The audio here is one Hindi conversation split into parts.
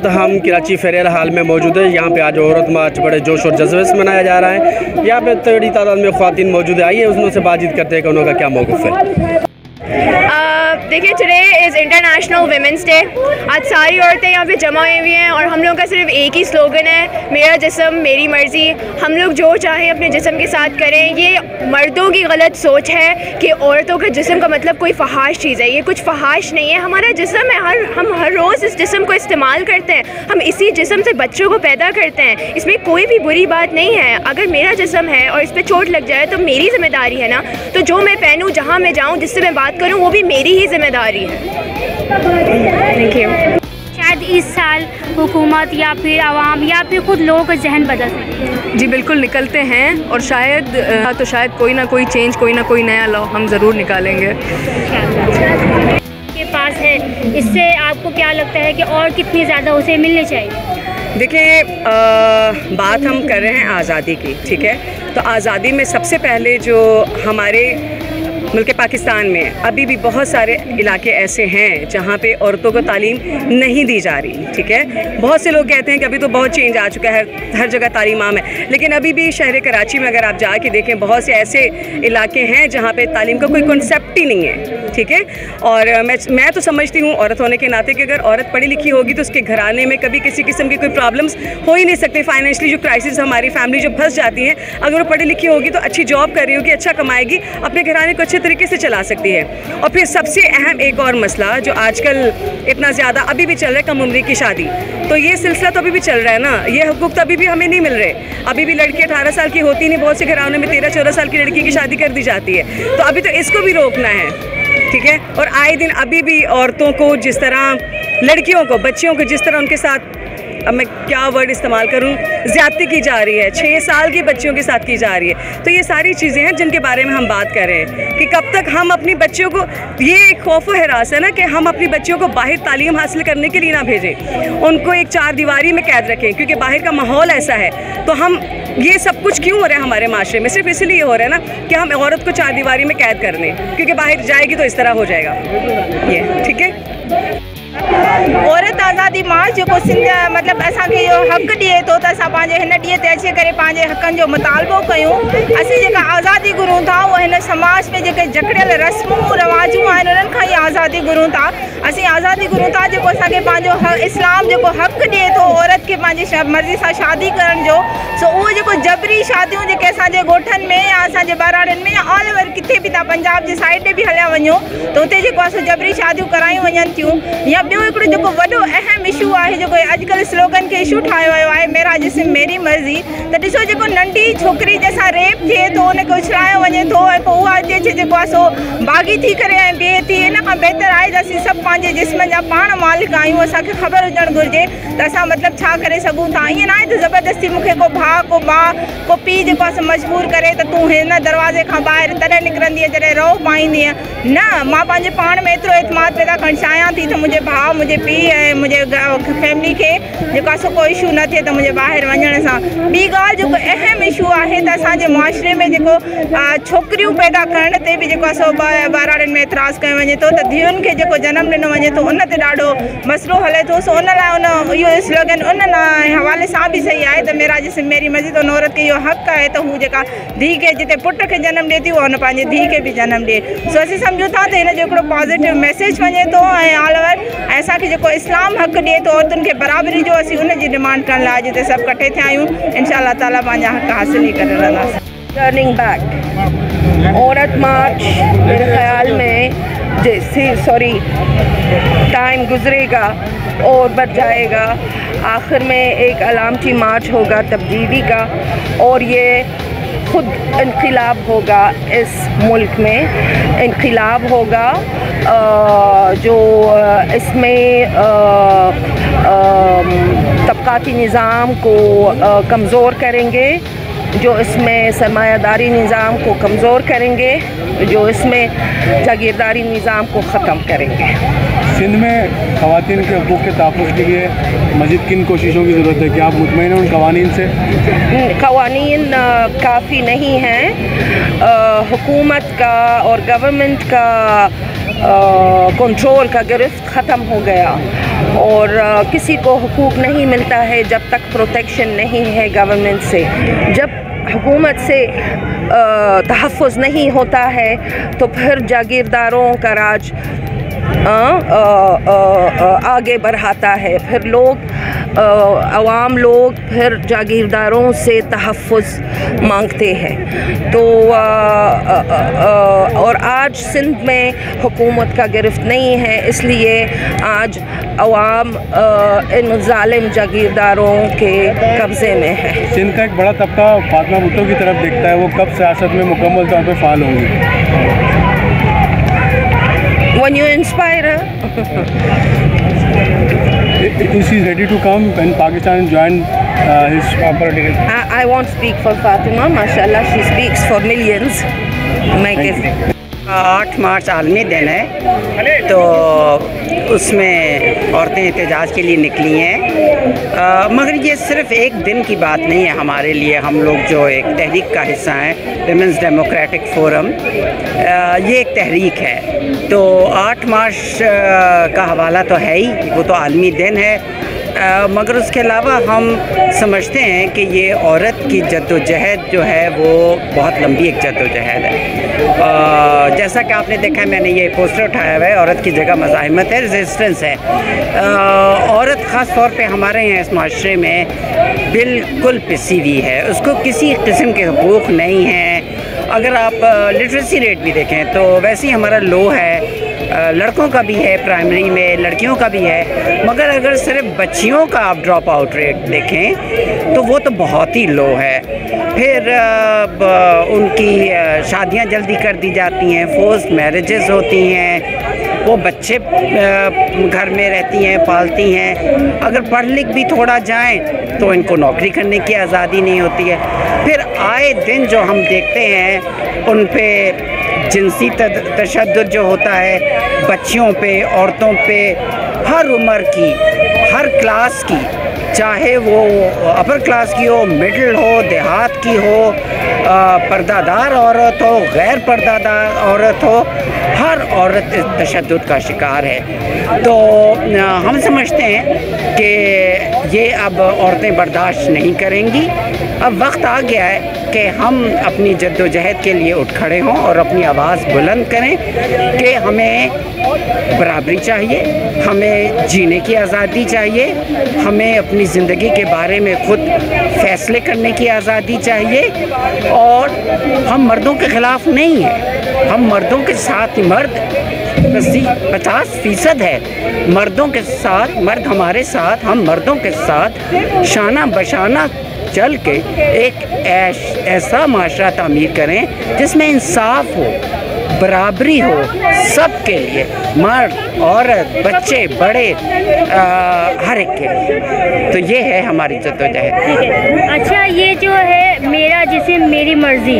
वक्त हम कराची फेरियर हाल में मौजूद है। यहाँ पे आज औरत मार्च बड़े जोश और जज्बे से मनाया जा रहा है। यहाँ पे बड़ी तादाद में ख्वातीन मौजूद है। आइए उनसे बातचीत करते हैं कि उनका क्या मौक़िफ़ है। देखिए, today is international women's day. आज सारी औरतें यहाँ पे जमा हुई हैं और हम लोगों का सिर्फ एक ही स्लोगन है, मेरा जिस्म मेरी मर्ज़ी। हम लोग जो चाहें अपने जिस्म के साथ करें। ये मर्दों की गलत सोच है कि औरतों का जिस्म का मतलब कोई फ़हाश चीज़ है। ये कुछ फ़हाश नहीं है, हमारा जिस्म है। हम हर रोज़ इस जिस्म को इस्तेमाल करते हैं। हम इसी जिस्म से बच्चों को पैदा करते हैं। इसमें कोई भी बुरी बात नहीं है। अगर मेरा जिस्म है और इस पर चोट लग जाए तो मेरी ज़िम्मेदारी है ना। तो जो मैं पहनूँ, जहाँ मैं जाऊँ, जिससे मैं बात करूँ, वो भी मेरी ही ज़िम्मेदारी है। Thank you. शायद इस साल हुकूमत या फिर आवाम या फिर खुद लोगों का जहन बदल सकते हैं। जी बिल्कुल निकलते हैं और शायद कोई ना कोई चेंज, कोई ना कोई नया लॉ हम ज़रूर निकालेंगे। के पास है, इससे आपको क्या लगता है कि और कितनी ज़्यादा उसे मिलनी चाहिए? देखिए, बात हम कर रहे हैं आज़ादी की, ठीक है। तो आज़ादी में सबसे पहले जो हमारे मुल्क पाकिस्तान में अभी भी बहुत सारे इलाके ऐसे हैं जहाँ पे औरतों को तालीम नहीं दी जा रही, ठीक है। बहुत से लोग कहते हैं कि अभी तो बहुत चेंज आ चुका है, हर जगह तालीम आम है, लेकिन अभी भी शहर कराची में अगर आप जाके देखें, बहुत से ऐसे इलाके हैं जहाँ पे तालीम का कोई कॉन्सेप्ट ही नहीं है, ठीक है। और मैं तो समझती हूँ औरत होने के नाते कि अगर औरत पढ़ी लिखी होगी तो उसके घराने में कभी किसी किस्म की कोई प्रॉब्लम्स हो ही नहीं सकती। फाइनेंशियली जो क्राइसिस हमारी फैमिली जो फंस जाती है, अगर वो पढ़ी लिखी होगी तो अच्छी जॉब कर रही होगी, अच्छा कमाएगी, अपने घराने को अच्छे तरीके से चला सकती है। और फिर सबसे अहम एक और मसला जो आजकल इतना ज़्यादा अभी भी चल रहा है, कम उम्र की शादी। तो ये सिलसिला तो अभी भी चल रहा है ना, ये हुकूक तो अभी भी हमें नहीं मिल रहे। अभी भी लड़की 18 साल की होती नहीं, बहुत से घरानों में 13-14 साल की लड़की की शादी कर दी जाती है। तो अभी तो इसको भी रोकना है, ठीक है। और आए दिन अभी भी औरतों को जिस तरह, लड़कियों को, बच्चियों को जिस तरह उनके साथ, अब मैं क्या वर्ड इस्तेमाल करूं, ज़्यादती की जा रही है, 6 साल की बच्चियों के साथ की जा रही है। तो ये सारी चीज़ें हैं जिनके बारे में हम बात कर रहे हैं कि कब तक हम अपनी बच्चियों को, ये खौफ व हरास है ना कि हम अपनी बच्चियों को बाहर तालीम हासिल करने के लिए ना भेजें, उनको एक 4 दीवारी में कैद रखें, क्योंकि बाहर का माहौल ऐसा है। तो हम ये सब कुछ क्यों हो रहा है हमारे माशरे में? सिर्फ इसलिए हो रहा है ना कि हम औरत को 4 दीवारी में कैद कर लें, क्योंकि बाहर जाएगी तो इस तरह हो जाएगा ये, ठीक है। औरत आज़ादी मार्च जो सिंध मतलब असांखे जो हक़ ॾिए थो त असां पंहिंजे हिन ॾींहं ते अची करे पंहिंजे हक़नि जो मुतालबो कयूं। असीं जेका आज़ादी घुरूं था उहा हिन समाज में जेके जकड़ियल रस्मूं रवाजूं आहिनि उन्हनि खां ई आज़ादी घुरूं था। असीं आज़ादी घुरूं था जेको असांखे पंहिंजो इस्लाम जेको हक़ ॾिए थो औरत खे पंहिंजी मर्ज़ी सां शादी करण जो। सो उहो जेको जबरी शादियूं जेके असांजे ॻोठनि में या असांजे बराड़नि में या ऑल ओवर किथे बि, तव्हां पंजाब जे साइड ते बि हलिया वञो त हुते जेको आहे जबरी शादियूं करायूं वञनि थियूं। या ॿियो हिकिड़ो जेको वॾो अहम इशू आहे जेको अॼुकल्ह स्लोगन खे इशू ठाहियो वियो आहे, मेरा जिस्म मेरी मर्ज़ी। त ॾिसो, जेको नंढी छोकिरी जंहिंसां रेप थिए थो, उनखे उछलायो वञे थो ऐं पोइ उहा अचे जेको आहे सो बाग़ी थी करे ऐं ॿिए थी। इन खां बहितर आहे त असीं सभु पंहिंजे जिस्म जा पाण मालिक आहियूं। असांखे ख़बर हुजणु घुरिजे त असां मतिलबु छा करे सघूं था। ईअं न आहे त ज़बरदस्ती मूंखे को भाउ, को माउ, को पीउ जेको आहे मजबूर करे त तूं हिन दरवाज़े खां ॿाहिरि तॾहिं निकिरंदीअ जॾहिं रओ पाईंदीअ। न, मां पंहिंजे पाण में एतिरो एतमाद पैदा करणु चाहियां थी त मुंहिंजे भाउ, मुंहिंजे पीउ ऐं मुंहिंजे फैमिली खे जेको आहे सो को इशू न थिए त मुंहिंजे ॿाहिरि वञण सां। ॿी ॻाल्हि जेको अहम इशू आहे त असांजे मुआशरे में जेको छोकिरियूं पैदा करण ते बि जेको आहे सो बराड़नि में एतिराज़ कयो वञे थो त धीअरुनि खे जेको जनमु ॾिनो वञे थो उन ते ॾाढो मसइलो हले थो। सो उन लाइ इहो स्लोगन उन हवाले सां बि सही आहे त मेरा जिस्म मेरी मर्ज़ी। त उन औरत खे इहो हक़ आहे त हू जेका धीउ खे, जिते पुट खे जनमु ॾिए थी, उहा उन पंहिंजे धीउ खे बि जनमु ॾिए। सो असीं सम्झूं था त हिन जो हिकिड़ो पॉज़िटिव मैसेज वञे थो ऐं ऑल ओवर ऐं असांखे जेको इस्लाम हक़ ॾिए थो औरतुनि खे बराबरी जो, असीं उन जी डिमांड करण लाइ जिते सभु इकट्ठे थिया आहियूं। इंशाअल्लाह ताला पंहिंजा हक़ हासिल ई करे रहंदासीं। टर्निंग बैक औरत मार्च मेरे ख्याल में टाइम गुजरेगा और बढ़ जाएगा। आखिर में एक अलामती मार्च होगा तब्दीली का और ये खुद इनक़िलाब होगा, इस मुल्क में इनक़िलाब होगा जो इसमें तबक़ाती निज़ाम को कमज़ोर करेंगे, जो इसमें सरमायादारी निज़ाम को कमज़ोर करेंगे, जो इसमें जागीरदारी निज़ाम को ख़त्म करेंगे। सिंध में ख़वातीन के हकूक़ के तहफ़्फ़ुज़ के लिए मज़ीद किन कोशिशों की ज़रूरत है? क्या आप मुतमईन हैं उन क़वानीन से? क़वानीन काफ़ी नहीं हैं। हुकूमत का और गवर्नमेंट का कंट्रोल का गिरफ्त ख़त्म हो गया और किसी को हुकूक नहीं मिलता है जब तक प्रोटेक्शन नहीं है गवर्नमेंट से। जब हुकूमत से तहफ़्फ़ुज़ नहीं होता है तो फिर जागीरदारों का राज आगे बढ़ाता है। फिर लोग आवाम लोग फिर जागीरदारों से तहफ़्फ़ुज़ मांगते हैं। तो और आज सिंध में हुकूमत का गिरफ्त नहीं है, इसलिए आज अवाम इन ज़ालिम जागीरदारों के कब्ज़े में है। सिंध का एक बड़ा तबका फातिमा भुट्टो की तरफ देखता है, वो कब सियासत में मुकम्मल तौर पर फ़ाल होंगी? When you inspire her. Is he ready to come when Pakistan join his political? I won't speak for Fatima. Mashallah, she speaks for millions. मैं कैसे 8 मार्च आलमी दिन है, तो उसमें औरतें एहतजाज के लिए निकली हैं। मगर ये सिर्फ़ एक दिन की बात नहीं है हमारे लिए। हम लोग जो एक तहरीक का हिस्सा हैं, विमेंस डेमोक्रेटिक फोरम, ये एक तहरीक है। तो 8 मार्च का हवाला तो है ही, वो तो आलमी दिन है, मगर उसके अलावा हम समझते हैं कि ये औरत की जद्दोजहद जो है वो बहुत लंबी एक जद्दोजहद है। जैसा कि आपने देखा है, मैंने ये पोस्टर उठाया हुआ है, औरत की जगह मज़ाहिमत है, रेजिस्टेंस है। औरत ख़ास तौर पे हमारे यहाँ इस माशरे में बिल्कुल पिसी हुई है, उसको किसी किस्म के हुकूक़ नहीं हैं। अगर आप लिटरेसी रेट भी देखें तो वैसे ही हमारा लो है, लड़कों का भी है प्राइमरी में, लड़कियों का भी है, मगर अगर सिर्फ बच्चियों का आप ड्रॉप आउट रेट देखें तो वो तो बहुत ही लो है। फिर उनकी शादियां जल्दी कर दी जाती हैं, फोर्स्ड मैरिजेस होती हैं, वो बच्चे घर में रहती हैं, पालती हैं। अगर पढ़ लिख भी थोड़ा जाएं तो इनको नौकरी करने की आज़ादी नहीं होती है। फिर आए दिन जो हम देखते हैं उन पे जिनसी तशद्दुद जो होता है, बच्चियों पे, औरतों पे, हर उम्र की, हर क्लास की, चाहे वो अपर क्लास की हो, मिडिल हो, देहात की हो, पर्दादार औरत हो, गैर पर्दादार औरत हो, हर औरत तशद्दुद का शिकार है। तो हम समझते हैं कि ये अब औरतें बर्दाश्त नहीं करेंगी। अब वक्त आ गया है कि हम अपनी जद्दोजहद के लिए उठ खड़े हों और अपनी आवाज़ बुलंद करें कि हमें बराबरी चाहिए, हमें जीने की आज़ादी चाहिए, हमें अपनी ज़िंदगी के बारे में ख़ुद फ़ैसले करने की आज़ादी चाहिए। और हम मर्दों के ख़िलाफ़ नहीं हैं, हम मर्दों के साथ, मर्द 50% है मर्दों के साथ, मर्द हमारे साथ, हम मर्दों के साथ शाना बशाना चल के एक ऐसा माशरा तामीर करें जिसमें इंसाफ हो, बराबरी हो सबके लिए, मर्द, औरत, बच्चे, बड़े, हर एक के लिए। तो ये है हमारी जद्दोजहद। अच्छा, ये जो है मेरा जिस्म मेरी मर्ज़ी,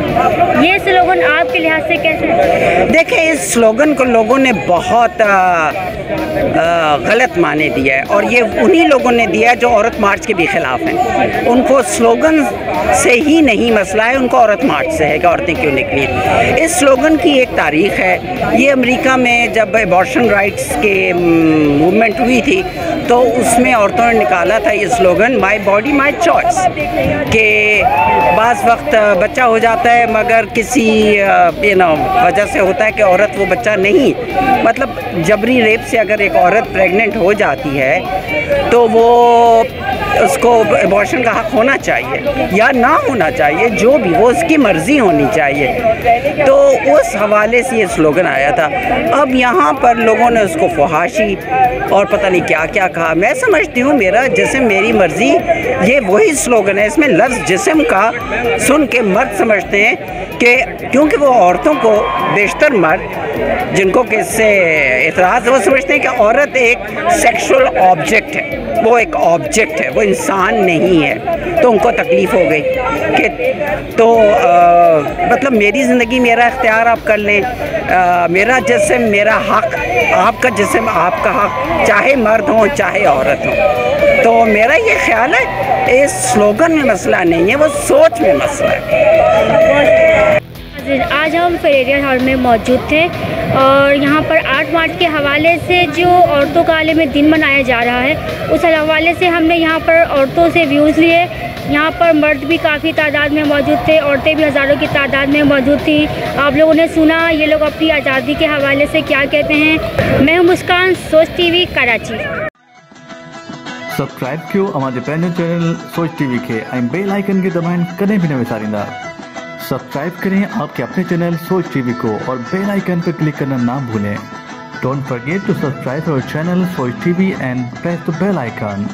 ये स्लोगन आपके लिहाज से कैसे है? देखिए, इस स्लोगन को लोगों ने बहुत गलत माने दिया है, और ये उन्हीं लोगों ने दिया है जो औरत मार्च के भी ख़िलाफ़ हैं। उनको स्लोगन से ही नहीं मसला है, उनको औरत मार्च से है कि औरतें क्यों निकली हैं। इस स्लोगन की एक तारीख़ है। ये अमेरिका में जब एबॉर्शन राइट्स के मूवमेंट हुई थी तो उसमें औरतों ने निकाला था ये slogan, my body my choice, कि बाज़ वक्त बच्चा हो जाता है मगर किसी वजह से होता है कि औरत वो बच्चा नहीं, मतलब जबरी रेप से अगर एक औरत प्रेग्नेंट हो जाती है तो वो उसको एबॉर्शन का हक़ होना चाहिए या ना होना चाहिए, जो भी वो उसकी मर्ज़ी होनी चाहिए। तो उस हवाले से ये स्लोगन आया था। अब यहाँ पर लोगों ने उसको फहाशी और पता नहीं क्या क्या कहा। मैं समझती हूँ मेरा जिस्म मेरी मर्ज़ी, ये वही स्लोगन है। इसमें लफ्ज़ जिस्म का सुन के मर्द समझते हैं कि क्योंकि वो औरतों को बेशतर मर्द जिनको कि इससे एतराज़ है, वो समझते हैं कि औरत एक सेक्सुअल ऑब्जेक्ट है, वो एक ऑब्जेक्ट है, वो इंसान नहीं है, तो उनको तकलीफ़ हो गई कि तो मतलब मेरी ज़िंदगी मेरा इख्तियार आप कर लें, मेरा जिस्म मेरा हक़, आपका जिस्म आपका हक़, चाहे मर्द हो चाहे औरत हो। तो मेरा ये ख्याल है इस स्लोगन में मसला नहीं है, वो सोच में मसला है। आज हम फेरेरिया हॉल में मौजूद थे और यहाँ पर 8 मार्च के हवाले से जो औरतों का आलमी दिन मनाया जा रहा है, उस हवाले से हमने यहाँ पर औरतों से व्यूज़ लिए। यहाँ पर मर्द भी काफ़ी तादाद में मौजूद थे, औरतें भी हज़ारों की तादाद में मौजूद थी। आप लोगों ने सुना ये लोग अपनी आज़ादी के हवाले से क्या कहते हैं। मैं हूँ मुस्कान, सोच टीवी कराची। सब्सक्राइब करो हमारे पैनल चैनल सोच टीवी के बेल आइकन के दबाएं कदें भी न विसारिंदा। सब्सक्राइब करें आपके अपने चैनल सोच टीवी को और बेल आइकन पर क्लिक करना ना भूलें। Don't forget to subscribe our channel Soch TV and press the bell icon.